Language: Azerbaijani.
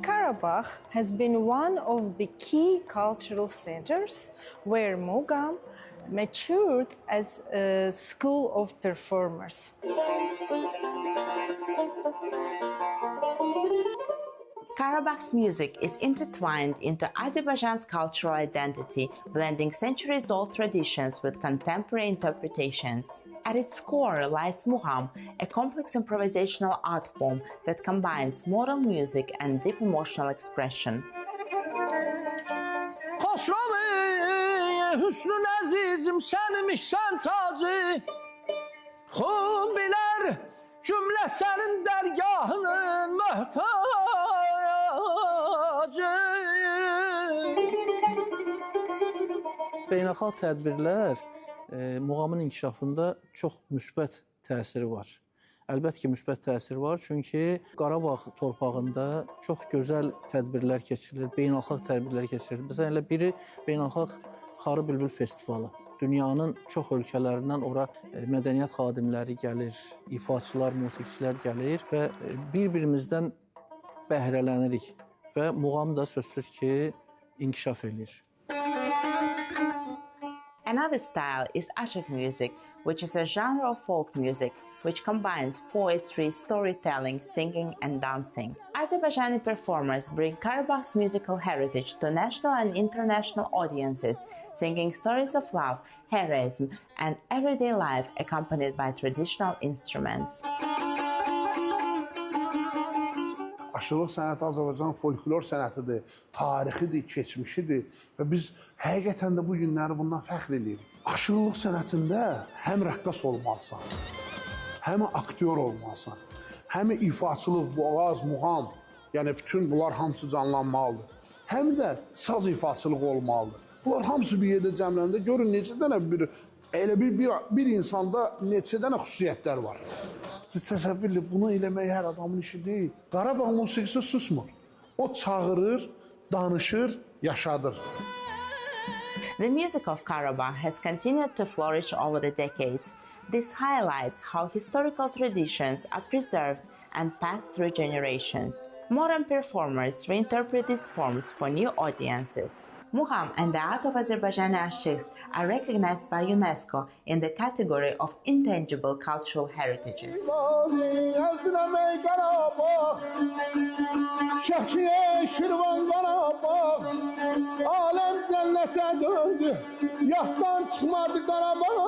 Karabakh has been one of the key cultural centers where Mugham matured as a school of performers. Karabakh's music is intertwined into Azerbaijan's cultural identity, blending centuries-old traditions with contemporary interpretations. At its core lies Mugham, a complex improvisational art form that combines modern music and deep emotional expression. Hüsnün əzizim sənmişsən tacı Xub bilər cümlə sənin dərgahının möhtacı Beynəlxalq tədbirlər Muğamın inkişafında çox müsbət təsiri var. Əlbəttə ki, müsbət təsir var, çünki Qarabağ torpağında çox gözəl tədbirlər keçirilir, beynəlxalq tədbirlər keçirilir. Məsələn, elə biri beynəlxalq Xarı Bülbül Festivalı. Dünyanın çox ölkələrindən ora mədəniyyət xadimləri gəlir, ifaçılar, musiqiçilər gəlir və bir-birimizdən bəhrələnirik və muğam da sözsüz ki, inkişaf edir. Another style is ashik music, which is a genre of folk music which combines poetry, storytelling, singing and dancing. Azerbaijani performers bring Karabakh's musical heritage to national and international audiences, singing stories of love, heroism and everyday life accompanied by traditional instruments. Aşılıq sənəti Azərbaycan folklor sənətidir, tarixidir, keçmişidir və biz həqiqətən də bu günləri bundan fəxr edirik. Aşılıq sənətində həm rəqqas olmalısan, həm aktyor olmalısan, həm ifaçılıq, boğaz, muğam, yəni bütün bunlar hamısı canlanmalıdır. Həm də saz ifaçılıq olmalıdır. Bunlar hamısı bir yerdə cəmləndə görün neçə dənə elə bir insanda neçə dənə xüsusiyyətlər var. Siz təsəvvür edin, bunu eləmək hər adamın işi deyil. Qarabağ musiqisi susmur. O çağırır, danışır, yaşadır. The music of Karabakh has continued to flourish over the decades. This highlights how historical traditions are preserved and passed through generations. Modern performers reinterpret these forms for new audiences. Mugham and the art of Azerbaijani ashiks are recognized by UNESCO in the category of intangible cultural heritages. Alem cennete döndü, yattan çıkmadı Qarabağ